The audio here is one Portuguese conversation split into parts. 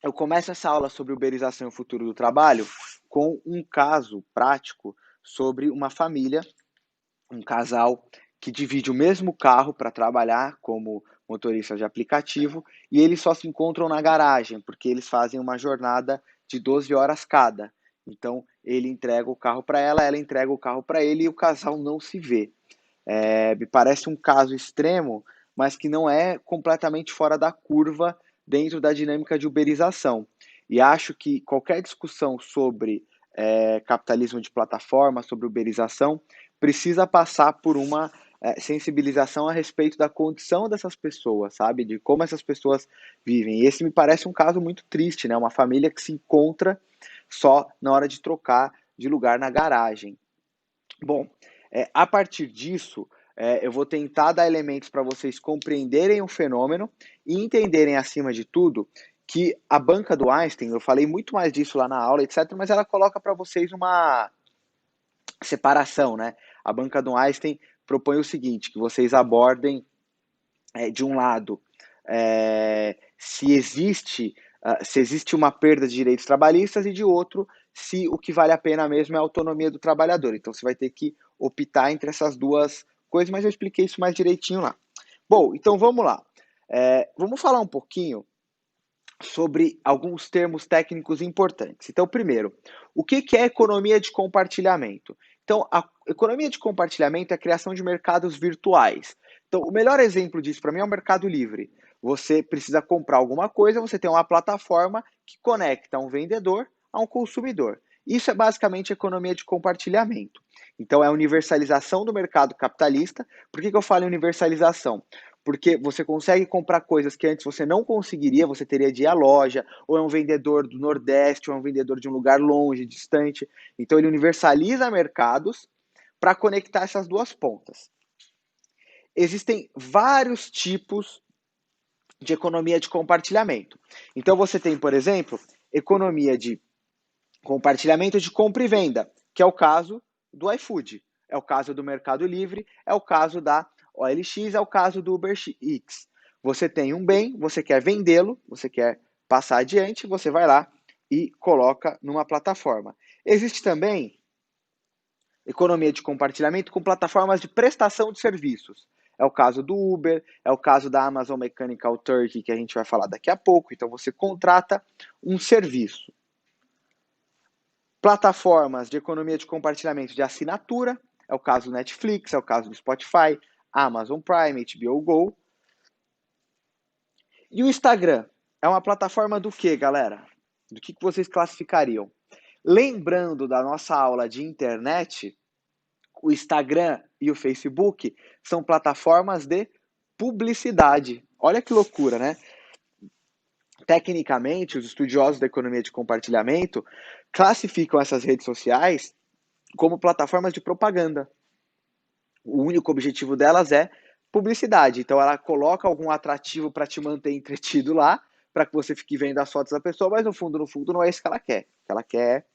eu começo essa aula sobre uberização e o futuro do trabalho com um caso prático sobre uma família, um casal que divide o mesmo carro para trabalhar como motorista de aplicativo e eles só se encontram na garagem, porque eles fazem uma jornada de 12 horas cada. Então, ele entrega o carro para ela entrega o carro para ele e o casal não se vê. Me parece um caso extremo, mas que não é completamente fora da curva dentro da dinâmica de uberização. E acho que qualquer discussão sobre capitalismo de plataforma, sobre uberização, precisa passar por uma sensibilização a respeito da condição dessas pessoas, sabe? De como essas pessoas vivem. E esse me parece um caso muito triste, né? Uma família que se encontra só na hora de trocar de lugar na garagem. Bom, a partir disso, eu vou tentar dar elementos para vocês compreenderem o fenômeno e entenderem, acima de tudo, que a banca do Einstein, eu falei muito mais disso lá na aula, etc., mas ela coloca para vocês uma separação, né? A banca do Einstein propõe o seguinte, que vocês abordem, de um lado, se existe uma perda de direitos trabalhistas e de outro, se o que vale a pena mesmo é a autonomia do trabalhador. Então você vai ter que optar entre essas duas coisas, mas eu expliquei isso mais direitinho lá. Bom, então vamos lá. Vamos falar um pouquinho sobre alguns termos técnicos importantes. Então, primeiro, o que é economia de compartilhamento? Então, a economia de compartilhamento é a criação de mercados virtuais. Então, o melhor exemplo disso para mim é o Mercado Livre. Você precisa comprar alguma coisa, você tem uma plataforma que conecta um vendedor a um consumidor. Isso é basicamente economia de compartilhamento. Então, é a universalização do mercado capitalista. Por que eu falo em universalização? Porque você consegue comprar coisas que antes você não conseguiria, você teria de ir à loja, ou é um vendedor do Nordeste, ou é um vendedor de um lugar longe, distante. Então ele universaliza mercados para conectar essas duas pontas. Existem vários tipos de economia de compartilhamento. Então você tem, por exemplo, economia de compartilhamento de compra e venda, que é o caso do iFood, é o caso do Mercado Livre, é o caso da OLX, é o caso do UberX. Você tem um bem, você quer vendê-lo, você quer passar adiante, você vai lá e coloca numa plataforma. Existe também economia de compartilhamento com plataformas de prestação de serviços. É o caso do Uber, é o caso da Amazon Mechanical Turkey, que a gente vai falar daqui a pouco. Então você contrata um serviço. Plataformas de economia de compartilhamento de assinatura, é o caso do Netflix, é o caso do Spotify, Amazon Prime, HBO Go. E o Instagram é uma plataforma do que, galera? Do que vocês classificariam? Lembrando da nossa aula de internet, o Instagram e o Facebook são plataformas de publicidade. Olha que loucura, né? Tecnicamente, os estudiosos da economia de compartilhamento classificam essas redes sociais como plataformas de propaganda. O único objetivo delas é publicidade. Então ela coloca algum atrativo para te manter entretido lá, para que você fique vendo as fotos da pessoa, mas no fundo não é isso que ela quer. O que ela quer é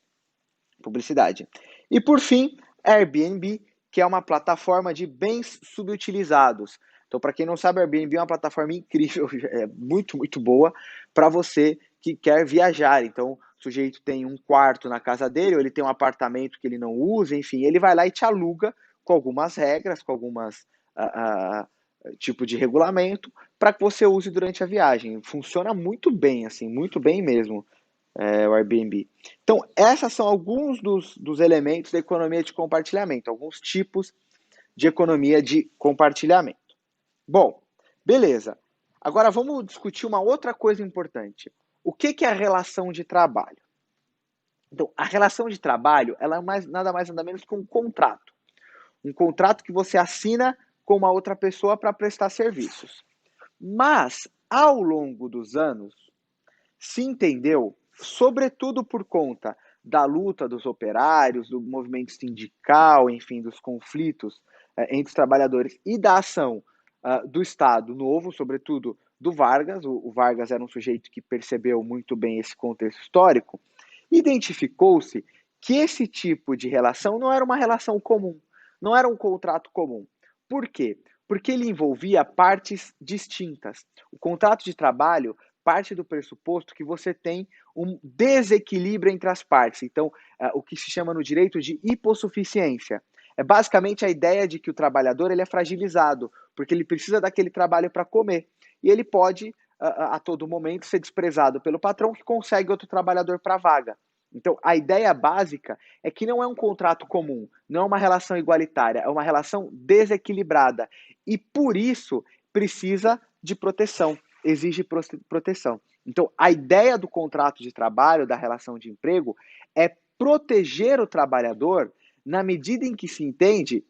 publicidade. E por fim, Airbnb, que é uma plataforma de bens subutilizados. Então, para quem não sabe, Airbnb é uma plataforma incrível, é muito, muito boa para você que quer viajar. Então, o sujeito tem um quarto na casa dele, ou ele tem um apartamento que ele não usa, enfim, ele vai lá e te aluga com algumas regras, com algumas tipo de regulamento, para que você use durante a viagem. Funciona muito bem, assim, muito bem mesmo, o Airbnb. Então, esses são alguns dos elementos da economia de compartilhamento, alguns tipos de economia de compartilhamento. Bom, beleza. Agora vamos discutir uma outra coisa importante. O que é a relação de trabalho? Então, a relação de trabalho ela é nada mais nada menos que um contrato. Um contrato que você assina com uma outra pessoa para prestar serviços. Mas, ao longo dos anos, se entendeu, sobretudo por conta da luta dos operários, do movimento sindical, enfim, dos conflitos entre os trabalhadores e da ação do Estado Novo, sobretudo do Vargas. O Vargas era um sujeito que percebeu muito bem esse contexto histórico. Identificou-se que esse tipo de relação não era uma relação comum, não era um contrato comum. Por quê? Porque ele envolvia partes distintas. O contrato de trabalho parte do pressuposto que você tem um desequilíbrio entre as partes. Então, o que se chama no direito de hipossuficiência. É basicamente a ideia de que o trabalhador ele é fragilizado, porque ele precisa daquele trabalho para comer. E ele pode, a todo momento, ser desprezado pelo patrão que consegue outro trabalhador para a vaga. Então, a ideia básica é que não é um contrato comum, não é uma relação igualitária, é uma relação desequilibrada. E, por isso, precisa de proteção, exige proteção. Então, a ideia do contrato de trabalho, da relação de emprego, é proteger o trabalhador na medida em que se entende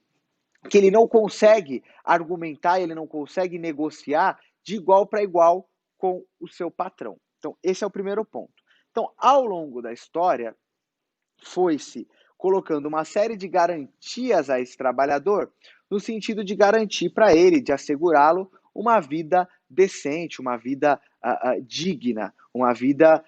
que ele não consegue argumentar, ele não consegue negociar de igual para igual com o seu patrão. Então, esse é o primeiro ponto. Então, ao longo da história, foi-se colocando uma série de garantias a esse trabalhador, no sentido de garantir para ele, de assegurá-lo uma vida decente, uma vida digna, uma vida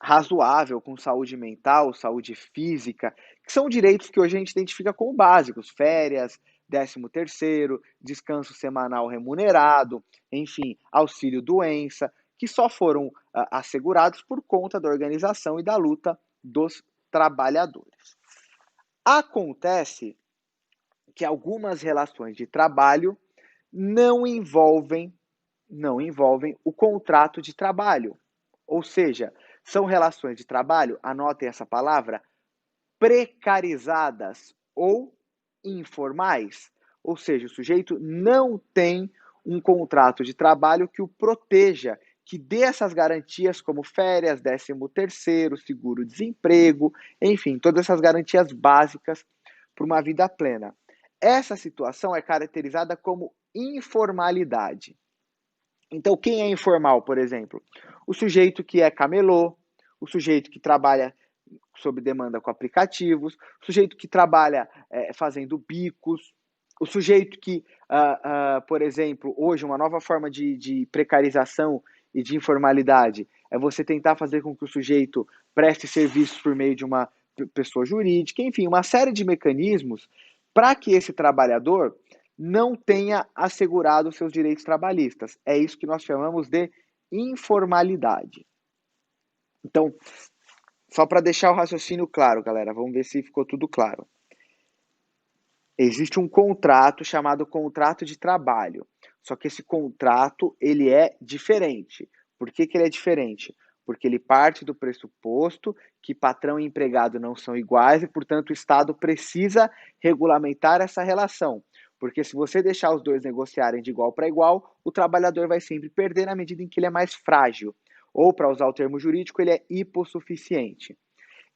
razoável, com saúde mental, saúde física, que são direitos que hoje a gente identifica como básicos, férias, 13º, descanso semanal remunerado, enfim, auxílio doença, que só foram assegurados por conta da organização e da luta dos trabalhadores. Acontece que algumas relações de trabalho não envolvem o contrato de trabalho. Ou seja, são relações de trabalho, anotem essa palavra, precarizadas ou informais. Ou seja, o sujeito não tem um contrato de trabalho que o proteja, que dê essas garantias como férias, 13º, seguro-desemprego, enfim, todas essas garantias básicas para uma vida plena. Essa situação é caracterizada como informalidade. Então, quem é informal, por exemplo? O sujeito que é camelô, o sujeito que trabalha sob demanda com aplicativos, o sujeito que trabalha fazendo bicos, o sujeito que, por exemplo, hoje uma nova forma de precarização e de informalidade é você tentar fazer com que o sujeito preste serviços por meio de uma pessoa jurídica, enfim, uma série de mecanismos para que esse trabalhador não tenha assegurado seus direitos trabalhistas. É isso que nós chamamos de informalidade. Então, só para deixar o raciocínio claro, galera, vamos ver se ficou tudo claro. Existe um contrato chamado contrato de trabalho, só que esse contrato ele é diferente. Por que ele é diferente? Porque ele parte do pressuposto que patrão e empregado não são iguais e, portanto, o Estado precisa regulamentar essa relação. Porque se você deixar os dois negociarem de igual para igual, o trabalhador vai sempre perder na medida em que ele é mais frágil. Ou, para usar o termo jurídico, ele é hipossuficiente.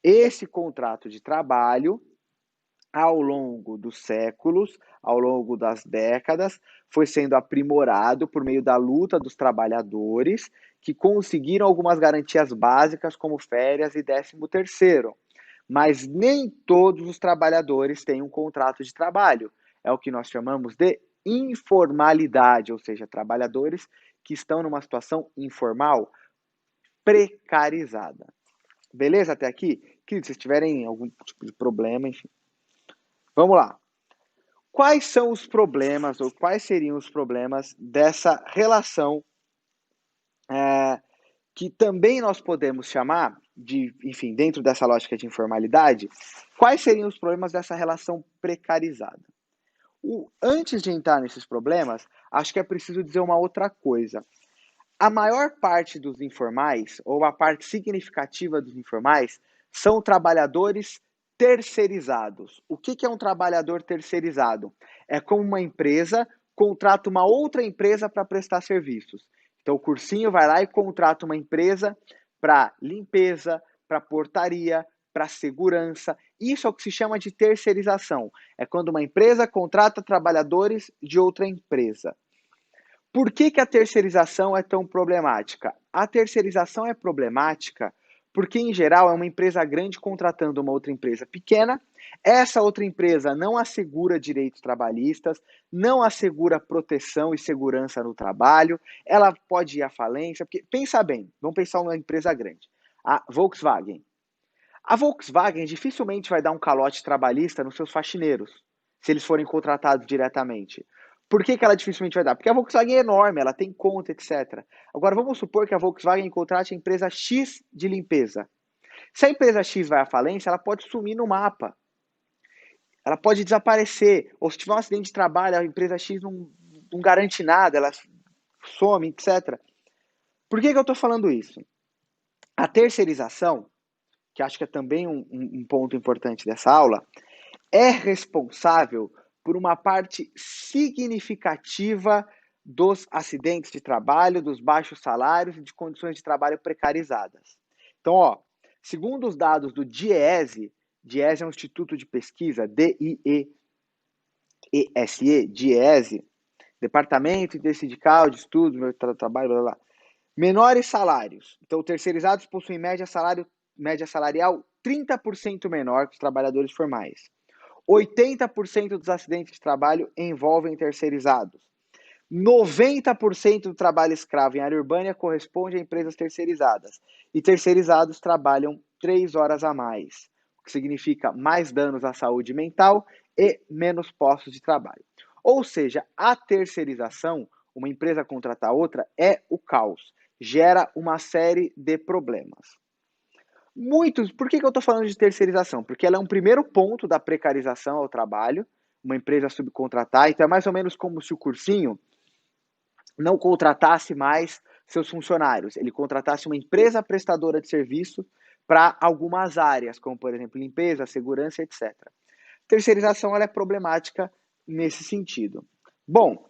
Esse contrato de trabalho, ao longo dos séculos, ao longo das décadas, foi sendo aprimorado por meio da luta dos trabalhadores, que conseguiram algumas garantias básicas, como férias e 13º. Mas nem todos os trabalhadores têm um contrato de trabalho. É o que nós chamamos de informalidade, ou seja, trabalhadores que estão numa situação informal, precarizada. Beleza até aqui? Queridos, se tiverem algum tipo de problema, enfim. Vamos lá. Quais são os problemas, ou quais seriam os problemas dessa relação que também nós podemos chamar de, enfim, dentro dessa lógica de informalidade, quais seriam os problemas dessa relação precarizada? Antes de entrar nesses problemas, acho que é preciso dizer uma outra coisa. A maior parte dos informais, ou a parte significativa dos informais, são trabalhadores terceirizados. O que é um trabalhador terceirizado? É como uma empresa contrata uma outra empresa para prestar serviços. Então, o cursinho vai lá e contrata uma empresa para limpeza, para portaria, para segurança. Isso é o que se chama de terceirização. É quando uma empresa contrata trabalhadores de outra empresa. Por que a terceirização é tão problemática? A terceirização é problemática porque, em geral, é uma empresa grande contratando uma outra empresa pequena. Essa outra empresa não assegura direitos trabalhistas, não assegura proteção e segurança no trabalho, ela pode ir à falência. Porque, pensa bem, vamos pensar numa empresa grande. A Volkswagen. A Volkswagen dificilmente vai dar um calote trabalhista nos seus faxineiros, se eles forem contratados diretamente. Por que ela dificilmente vai dar? Porque a Volkswagen é enorme, ela tem conta, etc. Agora, vamos supor que a Volkswagen contrate a empresa X de limpeza. Se a empresa X vai à falência, ela pode sumir no mapa. Ela pode desaparecer. Ou se tiver um acidente de trabalho, a empresa X não garante nada, ela some, etc. Por que eu estou falando isso? A terceirização, que acho que é também um ponto importante dessa aula, é responsável por uma parte significativa dos acidentes de trabalho, dos baixos salários e de condições de trabalho precarizadas. Então, segundo os dados do DIEESE, DIEESE é um instituto de pesquisa, DIEESE, DIEESE, Departamento Intersindical de Estudos do Trabalho, blá, blá, menores salários. Então, terceirizados possuem média salarial 30% menor que os trabalhadores formais. 80% dos acidentes de trabalho envolvem terceirizados. 90% do trabalho escravo em área urbana corresponde a empresas terceirizadas. E terceirizados trabalham 3 horas a mais, o que significa mais danos à saúde mental e menos postos de trabalho. Ou seja, a terceirização, uma empresa contratar outra, é o caos. Gera uma série de problemas. Por que eu estou falando de terceirização? Porque ela é um primeiro ponto da precarização ao trabalho, uma empresa subcontratar, então é mais ou menos como se o cursinho não contratasse mais seus funcionários, ele contratasse uma empresa prestadora de serviço para algumas áreas, como por exemplo limpeza, segurança, etc. Terceirização ela é problemática nesse sentido. Bom,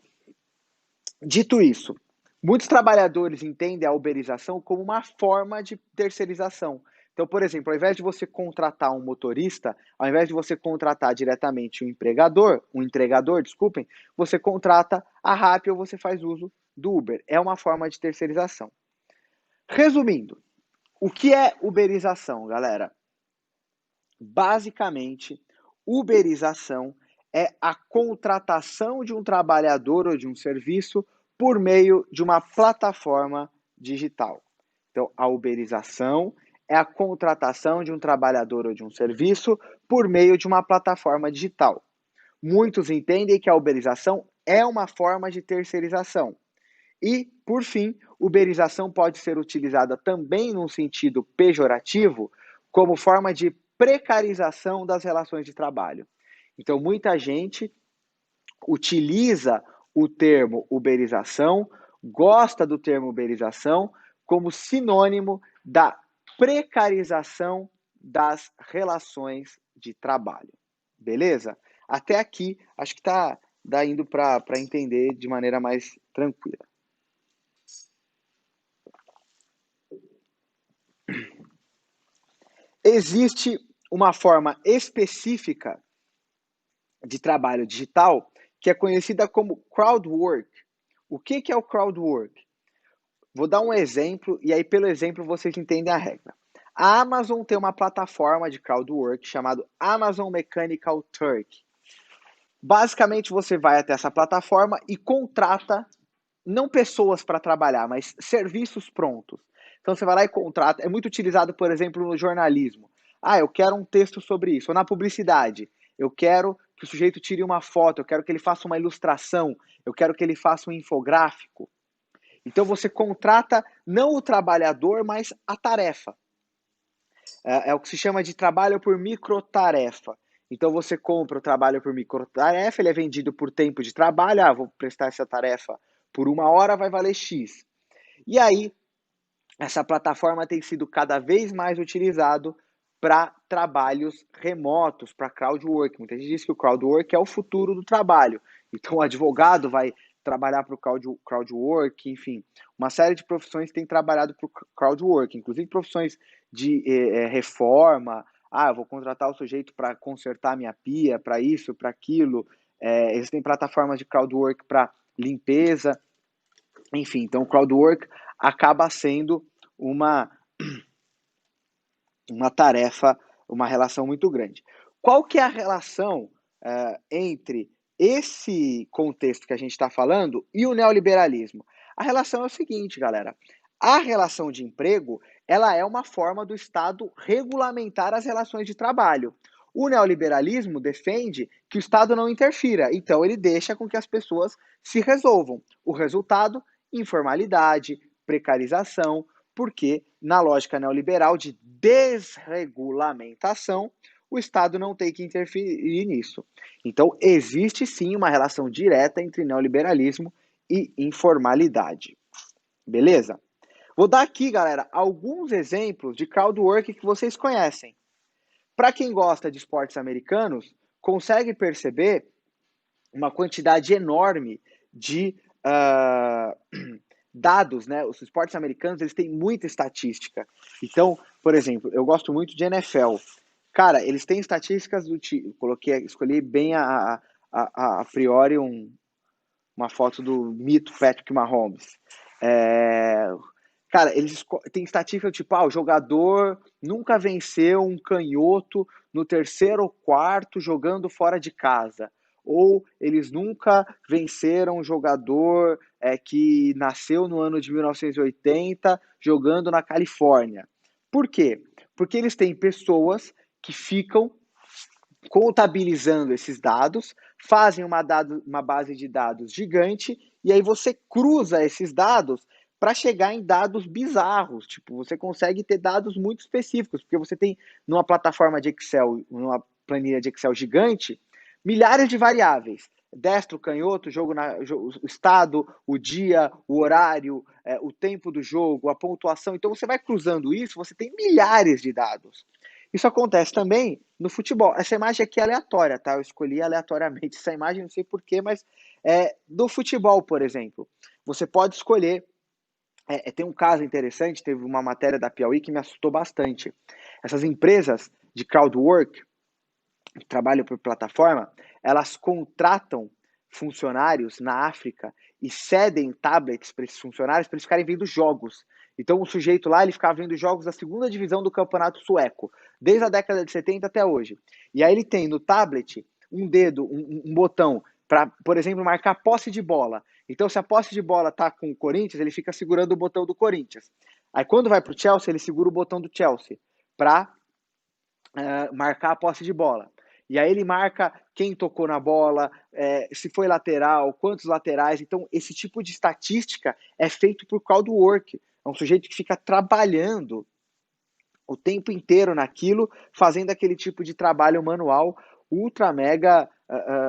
dito isso, muitos trabalhadores entendem a uberização como uma forma de terceirização. Então, por exemplo, ao invés de você contratar um motorista, ao invés de você contratar diretamente um entregador, desculpem, você contrata a Rappi ou você faz uso do Uber. É uma forma de terceirização. Resumindo, o que é uberização, galera? Basicamente, uberização é a contratação de um trabalhador ou de um serviço por meio de uma plataforma digital. Então, a uberização é a contratação de um trabalhador ou de um serviço por meio de uma plataforma digital. Muitos entendem que a uberização é uma forma de terceirização. E, por fim, uberização pode ser utilizada também num sentido pejorativo, como forma de precarização das relações de trabalho. Então, muita gente utiliza o termo uberização, gosta do termo uberização, como sinônimo da precarização das relações de trabalho. Beleza? Até aqui, acho que está indo para entender de maneira mais tranquila. Existe uma forma específica de trabalho digital que é conhecida como crowdwork. O que é o crowdwork? Vou dar um exemplo e aí pelo exemplo vocês entendem a regra. A Amazon tem uma plataforma de crowdwork chamada Amazon Mechanical Turk. Basicamente você vai até essa plataforma e contrata não pessoas para trabalhar, mas serviços prontos. Então você vai lá e contrata. É muito utilizado, por exemplo, no jornalismo. Eu quero um texto sobre isso. Ou na publicidade. Eu quero que o sujeito tire uma foto, eu quero que ele faça uma ilustração, eu quero que ele faça um infográfico. Então você contrata não o trabalhador, mas a tarefa. É o que se chama de trabalho por microtarefa. Então você compra o trabalho por microtarefa, ele é vendido por tempo de trabalho. Vou prestar essa tarefa por 1 hora, vai valer X. E aí, essa plataforma tem sido cada vez mais utilizado para trabalhos remotos, para crowdwork. Muita gente diz que o crowdwork é o futuro do trabalho. Então, o advogado vai trabalhar para o crowdwork, enfim. Uma série de profissões têm trabalhado para o crowdwork, inclusive profissões de reforma. Eu vou contratar o sujeito para consertar minha pia, para isso, para aquilo. Existem plataformas de crowdwork para limpeza. Enfim, então o crowdwork acaba sendo uma tarefa, uma relação muito grande. Qual que é a relação entre esse contexto que a gente está falando e o neoliberalismo? A relação é o seguinte, galera. A relação de emprego, ela é uma forma do Estado regulamentar as relações de trabalho. O neoliberalismo defende que o Estado não interfira, então ele deixa com que as pessoas se resolvam. O resultado, informalidade, precarização, porque na lógica neoliberal de desregulamentação, o Estado não tem que interferir nisso. Então, existe sim uma relação direta entre neoliberalismo e informalidade. Beleza? Vou dar aqui, galera, alguns exemplos de crowdwork que vocês conhecem. Para quem gosta de esportes americanos, consegue perceber uma quantidade enorme de dados, né? Os esportes americanos, eles têm muita estatística. Então, por exemplo, eu gosto muito de NFL. Cara, eles têm estatísticas do tipo, escolhi bem a priori uma foto do mito Patrick Mahomes. Cara, eles têm estatística tipo, o jogador nunca venceu um canhoto no terceiro ou quarto jogando fora de casa. Ou eles nunca venceram um jogador que nasceu no ano de 1980 jogando na Califórnia. Por quê? Porque eles têm pessoas que ficam contabilizando esses dados, fazem uma base de dados gigante, e aí você cruza esses dados para chegar em dados bizarros. Tipo, você consegue ter dados muito específicos, porque você tem numa plataforma de Excel, numa planilha de Excel gigante, milhares de variáveis. Destro, canhoto, o estado, o dia, o horário, o tempo do jogo, a pontuação. Então você vai cruzando isso, você tem milhares de dados. Isso acontece também no futebol. Essa imagem aqui é aleatória, tá? Eu escolhi aleatoriamente essa imagem, não sei porquê, mas do futebol, por exemplo. Você pode escolher. Tem um caso interessante, teve uma matéria da Piauí que me assustou bastante. Essas empresas de crowdwork, que trabalham por plataforma, elas contratam funcionários na África e cedem tablets para esses funcionários para eles ficarem vendo jogos. Então o sujeito lá, ele ficava vendo jogos da segunda divisão do campeonato sueco, desde a década de 70 até hoje. E aí ele tem no tablet um dedo, um botão para, por exemplo, marcar posse de bola. Então se a posse de bola está com o Corinthians, ele fica segurando o botão do Corinthians. Aí quando vai para o Chelsea, ele segura o botão do Chelsea para marcar a posse de bola. E aí ele marca quem tocou na bola, se foi lateral, quantos laterais. Então, esse tipo de estatística é feito por crowdwork. É um sujeito que fica trabalhando o tempo inteiro naquilo, fazendo aquele tipo de trabalho manual ultra mega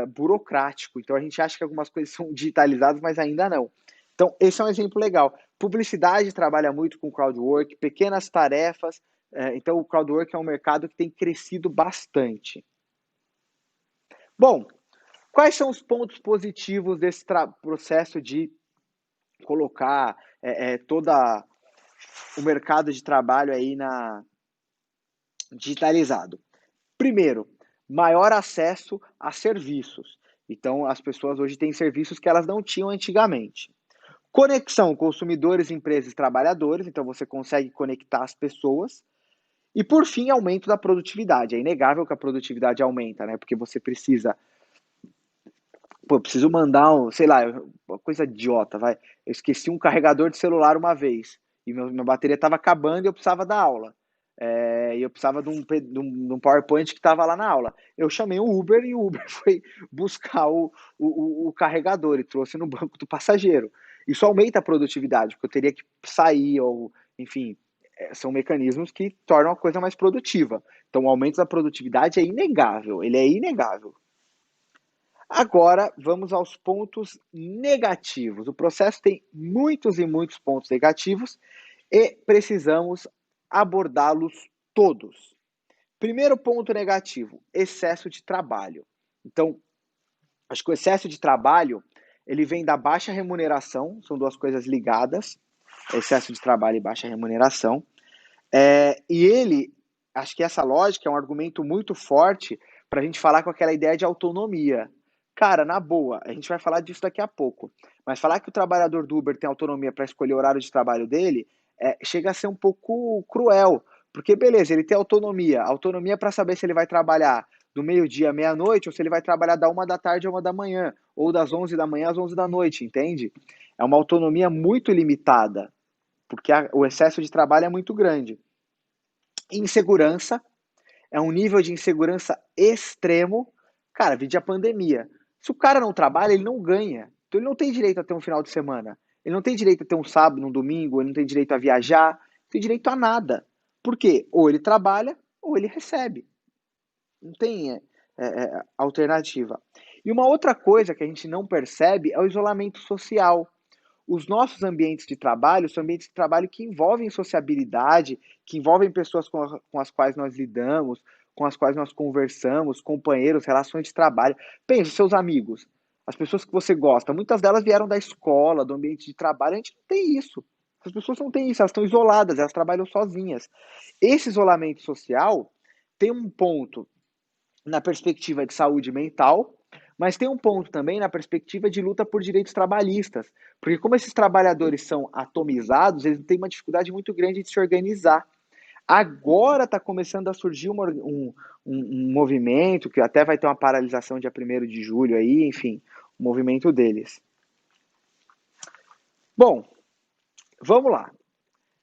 burocrático. Então, a gente acha que algumas coisas são digitalizadas, mas ainda não. Então, esse é um exemplo legal. Publicidade trabalha muito com crowdwork, pequenas tarefas. Então, o crowdwork é um mercado que tem crescido bastante. Bom, quais são os pontos positivos desse processo de colocar todo o mercado de trabalho aí digitalizado? Primeiro, maior acesso a serviços. Então, as pessoas hoje têm serviços que elas não tinham antigamente. Conexão consumidores, empresas e trabalhadores. Então, você consegue conectar as pessoas. E, por fim, aumento da produtividade. É inegável que a produtividade aumenta, né? Porque você precisa. Pô, eu preciso mandar sei lá, uma coisa idiota, vai. Eu esqueci um carregador de celular uma vez. E minha bateria estava acabando e eu precisava dar aula. E eu precisava de um PowerPoint que estava lá na aula. Eu chamei o Uber e o Uber foi buscar o carregador e trouxe no banco do passageiro. Isso aumenta a produtividade, porque eu teria que sair, ou, enfim, são mecanismos que tornam a coisa mais produtiva. Então, o aumento da produtividade é inegável, ele é inegável. Agora, vamos aos pontos negativos. O processo tem muitos e muitos pontos negativos e precisamos abordá-los todos. Primeiro ponto negativo, excesso de trabalho. Então, acho que o excesso de trabalho, ele vem da baixa remuneração, são duas coisas ligadas, excesso de trabalho e baixa remuneração. E acho que essa lógica é um argumento muito forte para a gente falar com aquela ideia de autonomia. Cara, na boa, a gente vai falar disso daqui a pouco, mas falar que o trabalhador do Uber tem autonomia para escolher o horário de trabalho dele chega a ser um pouco cruel, porque beleza, ele tem autonomia para saber se ele vai trabalhar do meio-dia à meia-noite ou se ele vai trabalhar da 1 da tarde à 1 da manhã, ou das 11 da manhã às 11 da noite, entende? É uma autonomia muito limitada, porque o excesso de trabalho é muito grande. Insegurança, é um nível de insegurança extremo. Cara, vide a pandemia. Se o cara não trabalha, ele não ganha. Então ele não tem direito a ter um final de semana. Ele não tem direito a ter um sábado, um domingo, ele não tem direito a viajar, não tem direito a nada. Por quê? Ou ele trabalha, ou ele recebe. Não tem alternativa. E uma outra coisa que a gente não percebe é o isolamento social. Os nossos ambientes de trabalho são ambientes de trabalho que envolvem sociabilidade, que envolvem pessoas com as quais nós lidamos, com as quais nós conversamos, companheiros, relações de trabalho. Pense, seus amigos, as pessoas que você gosta, muitas delas vieram da escola, do ambiente de trabalho, a gente não tem isso. As pessoas não têm isso, elas estão isoladas, elas trabalham sozinhas. Esse isolamento social tem um ponto na perspectiva de saúde mental, mas tem um ponto também na perspectiva de luta por direitos trabalhistas, porque como esses trabalhadores são atomizados, eles têm uma dificuldade muito grande de se organizar. Agora está começando a surgir um movimento, que até vai ter uma paralisação dia 1º de julho aí, enfim, o movimento deles. Bom, vamos lá.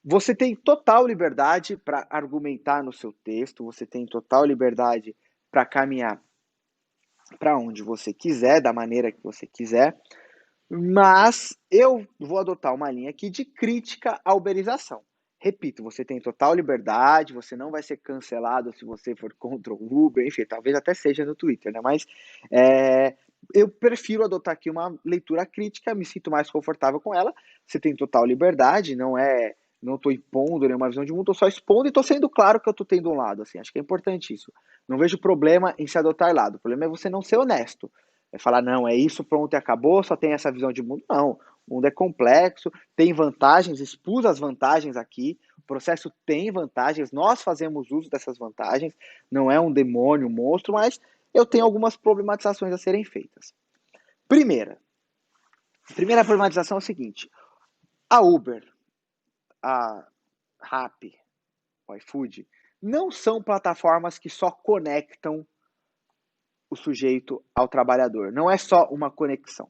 Você tem total liberdade para argumentar no seu texto, você tem total liberdade para caminhar para onde você quiser, da maneira que você quiser, mas eu vou adotar uma linha aqui de crítica à uberização. Repito, você tem total liberdade, você não vai ser cancelado se você for contra o Uber, enfim, talvez até seja no Twitter, né? Mas eu prefiro adotar aqui uma leitura crítica, me sinto mais confortável com ela. Você tem total liberdade, não estou impondo nenhuma visão de mundo, estou só expondo e estou sendo claro que eu estou tendo um lado, assim, acho que é importante isso. Não vejo problema em se adotar lado, o problema é você não ser honesto. É falar, não, é isso, pronto e acabou, só tem essa visão de mundo. Não, o mundo é complexo, tem vantagens, expus as vantagens aqui, o processo tem vantagens, nós fazemos uso dessas vantagens, não é um demônio, um monstro, mas eu tenho algumas problematizações a serem feitas. Primeira problematização é o seguinte, a Uber, a Rappi, o iFood, não são plataformas que só conectam o sujeito ao trabalhador, não é só uma conexão.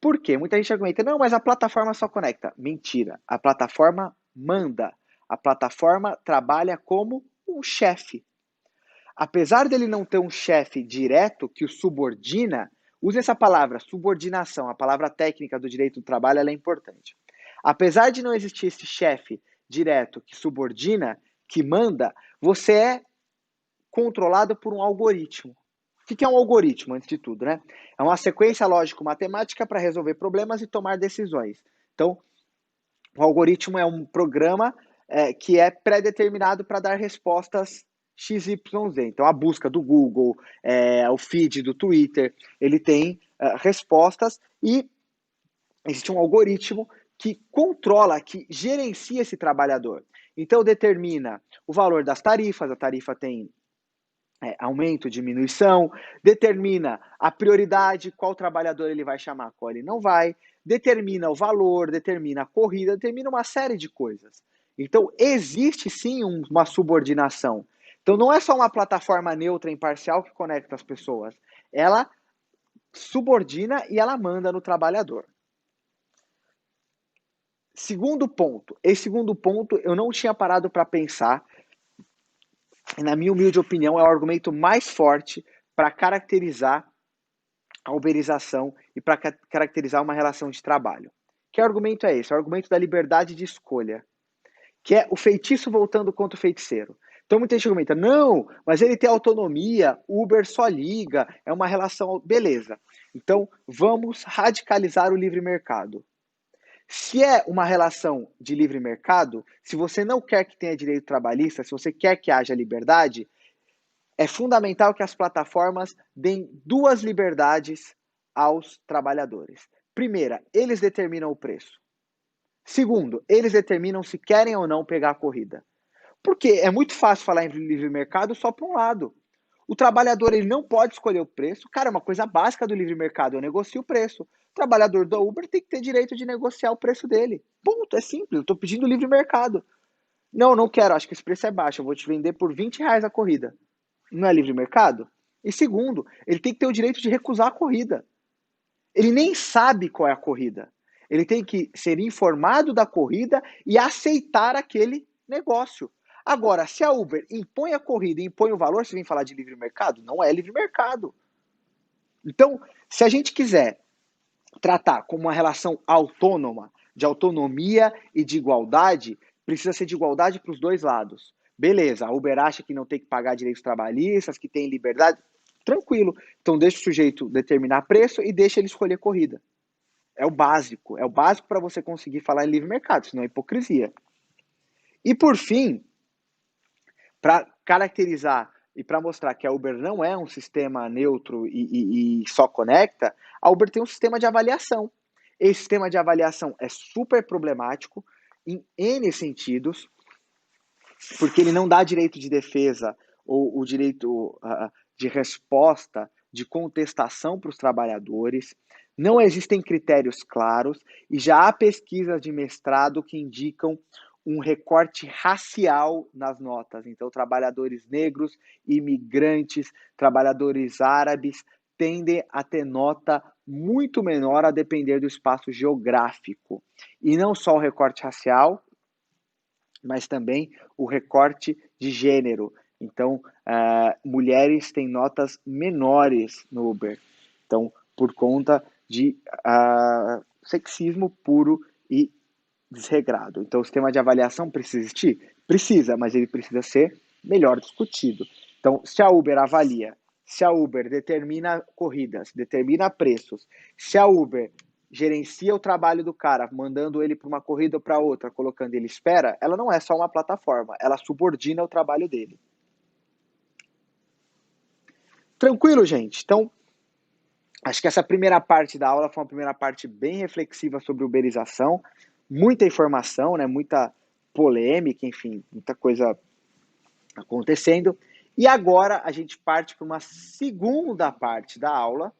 Por quê? Muita gente argumenta, não, mas a plataforma só conecta. Mentira, a plataforma manda, a plataforma trabalha como um chefe. Apesar dele não ter um chefe direto que o subordina, use essa palavra, subordinação, a palavra técnica do direito do trabalho, ela é importante. Apesar de não existir esse chefe direto que subordina, que manda, você é controlado por um algoritmo. O que é um algoritmo, antes de tudo, né? É uma sequência lógico-matemática para resolver problemas e tomar decisões. Então, o algoritmo é um programa que é pré-determinado para dar respostas XYZ. Então, a busca do Google, o feed do Twitter, ele tem respostas e existe um algoritmo que controla, que gerencia esse trabalhador. Então, determina o valor das tarifas, a tarifa tem aumento, diminuição, determina a prioridade, qual trabalhador ele vai chamar, qual ele não vai, determina o valor, determina a corrida, determina uma série de coisas. Então, existe sim uma subordinação. Então, não é só uma plataforma neutra, imparcial que conecta as pessoas. Ela subordina e ela manda no trabalhador. Segundo ponto. Esse segundo ponto eu não tinha parado para pensar. Na minha humilde opinião, é o argumento mais forte para caracterizar a uberização e para caracterizar uma relação de trabalho. Que argumento é esse? É o argumento da liberdade de escolha, que é o feitiço voltando contra o feiticeiro. Então muita gente argumenta, não, mas ele tem autonomia, Uber só liga, é uma relação... Beleza, então vamos radicalizar o livre mercado. Se é uma relação de livre mercado, se você não quer que tenha direito trabalhista, se você quer que haja liberdade, é fundamental que as plataformas deem duas liberdades aos trabalhadores. Primeira, eles determinam o preço. Segundo, eles determinam se querem ou não pegar a corrida. Porque é muito fácil falar em livre mercado só para um lado. O trabalhador ele não pode escolher o preço. Cara, é uma coisa básica do livre mercado, eu negocio o preço. O trabalhador do Uber tem que ter direito de negociar o preço dele. Ponto, é simples, eu estou pedindo livre mercado. Não, não quero, acho que esse preço é baixo, eu vou te vender por R$ 20 a corrida. Não é livre mercado? E segundo, ele tem que ter o direito de recusar a corrida. Ele nem sabe qual é a corrida. Ele tem que ser informado da corrida e aceitar aquele negócio. Agora, se a Uber impõe a corrida e impõe o valor, você vem falar de livre mercado? Não é livre mercado. Então, se a gente quiser tratar como uma relação autônoma, de autonomia e de igualdade, precisa ser de igualdade para os dois lados. Beleza, a Uber acha que não tem que pagar direitos trabalhistas, que tem liberdade, tranquilo. Então deixa o sujeito determinar preço e deixa ele escolher corrida. É o básico para você conseguir falar em livre mercado, senão é hipocrisia. E por fim, para caracterizar e para mostrar que a Uber não é um sistema neutro e só conecta, a Uber tem um sistema de avaliação. Esse sistema de avaliação é super problemático em N sentidos, porque ele não dá direito de defesa ou o direito de resposta, de contestação para os trabalhadores. Não existem critérios claros e já há pesquisas de mestrado que indicam um recorte racial nas notas. Então, trabalhadores negros, imigrantes, trabalhadores árabes tendem a ter nota muito menor a depender do espaço geográfico. E não só o recorte racial, mas também o recorte de gênero. Então, mulheres têm notas menores no Uber. Então, por conta de sexismo puro e desregrado. Então, o sistema de avaliação precisa existir? Precisa, mas ele precisa ser melhor discutido. Então, se a Uber avalia, se a Uber determina corridas, determina preços, se a Uber gerencia o trabalho do cara, mandando ele para uma corrida ou para outra, colocando ele espera, ela não é só uma plataforma, ela subordina o trabalho dele. Tranquilo, gente? Então, acho que essa primeira parte da aula foi uma primeira parte bem reflexiva sobre uberização, muita informação, né, muita polêmica, enfim, muita coisa acontecendo. E agora a gente parte para uma segunda parte da aula,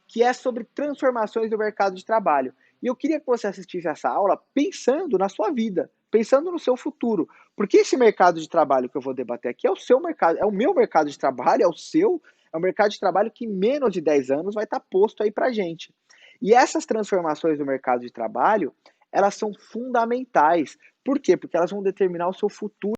que é sobre transformações do mercado de trabalho. E eu queria que você assistisse essa aula pensando na sua vida, pensando no seu futuro. Porque esse mercado de trabalho que eu vou debater aqui é o seu mercado, é o meu mercado de trabalho, é o seu, é um mercado de trabalho que em menos de 10 anos vai estar posto aí para gente. E essas transformações do mercado de trabalho, elas são fundamentais. Por quê? Porque elas vão determinar o seu futuro.